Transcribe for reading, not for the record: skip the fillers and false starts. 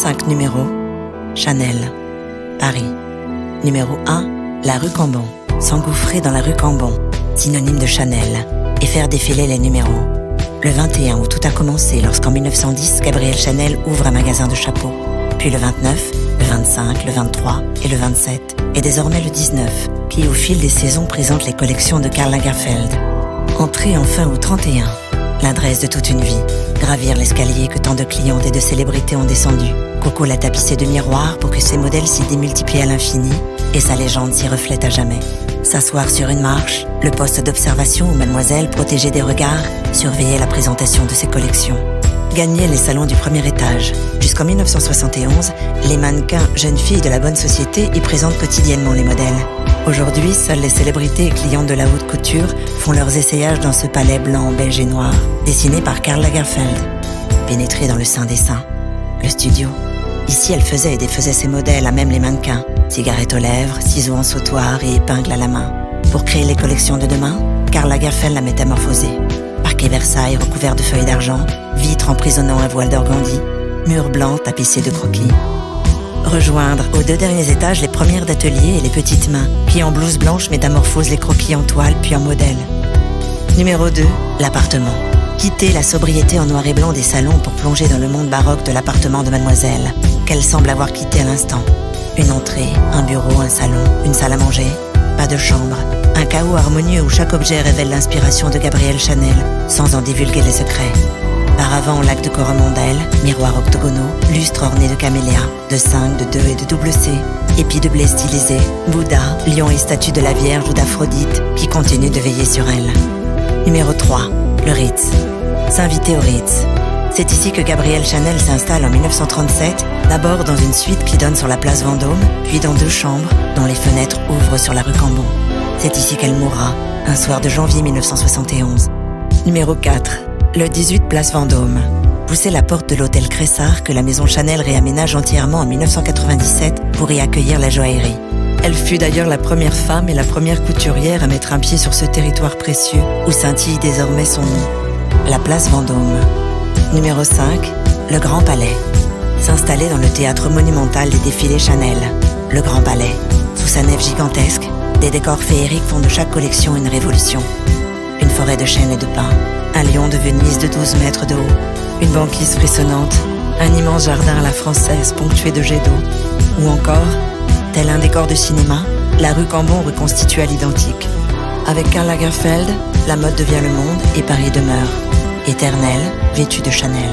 5 numéros, Chanel, Paris. Numéro 1, la rue Cambon. S'engouffrer dans la rue Cambon, synonyme de Chanel, et faire défiler les numéros. Le 21 où tout a commencé lorsqu'en 1910, Gabrielle Chanel ouvre un magasin de chapeaux. Puis le 29, le 25, le 23 et le 27. Et désormais le 19, qui au fil des saisons présente les collections de Karl Lagerfeld. Entrer enfin au 31, l'adresse de toute une vie. Gravir l'escalier que tant de clientes et de célébrités ont descendu. Coco l'a tapissé de miroirs pour que ses modèles s'y démultiplient à l'infini et sa légende s'y reflète à jamais. S'asseoir sur une marche, le poste d'observation où mademoiselle, protégée des regards, surveillait la présentation de ses collections. Gagner les salons du premier étage. Jusqu'en 1971, les mannequins jeunes filles de la bonne société y présentent quotidiennement les modèles. Aujourd'hui, seules les célébrités et clientes de la haute couture font leurs essayages dans ce palais blanc, beige et noir, dessiné par Karl Lagerfeld. Pénétré dans le sein des seins, le studio. Ici, elle faisait et défaisait ses modèles à même les mannequins. Cigarettes aux lèvres, ciseaux en sautoir et épingles à la main. Pour créer les collections de demain, Karl Lagerfeld l'a métamorphosée. Parquet Versailles recouvert de feuilles d'argent, vitres emprisonnant un voile d'organdi, murs blancs tapissés de croquis. Rejoindre aux 2 derniers étages les premières d'atelier et les petites mains qui en blouse blanche métamorphosent les croquis en toile puis en modèle. Numéro 2, l'appartement. Quitter la sobriété en noir et blanc des salons pour plonger dans le monde baroque de l'appartement de mademoiselle, qu'elle semble avoir quitté à l'instant. Une entrée, un bureau, un salon, une salle à manger, pas de chambre. Un chaos harmonieux où chaque objet révèle l'inspiration de Gabrielle Chanel, sans en divulguer les secrets. Paravent en lac de coromandel, miroirs octogonaux, lustres ornés de camélias, de 5, de 2 et de double C, épis de blé stylisés, Bouddha, lion et statue de la Vierge ou d'Aphrodite qui continuent de veiller sur elle. Numéro 3, le Ritz. S'inviter au Ritz. C'est ici que Gabrielle Chanel s'installe en 1937, d'abord dans une suite qui donne sur la place Vendôme, puis dans 2 chambres dont les fenêtres ouvrent sur la rue Cambon. C'est ici qu'elle mourra, un soir de janvier 1971. Numéro 4, le 18 place Vendôme. Poussez la porte de l'hôtel Cressard que la maison Chanel réaménage entièrement en 1997 pour y accueillir la joaillerie. Elle fut d'ailleurs la première femme et la première couturière à mettre un pied sur ce territoire précieux où scintille désormais son nom. La place Vendôme. Numéro 5, le Grand Palais. S'installer dans le théâtre monumental des défilés Chanel, le Grand Palais. Sous sa nef gigantesque, des décors féeriques font de chaque collection une révolution. Une forêt de chênes et de pins, un lion de Venise de 12 mètres de haut, une banquise frissonnante, un immense jardin à la française ponctué de jets d'eau. Ou encore, tel un décor de cinéma, la rue Cambon reconstitue à l'identique. Avec Karl Lagerfeld, la mode devient le monde et Paris demeure. Éternel, vêtu de Chanel.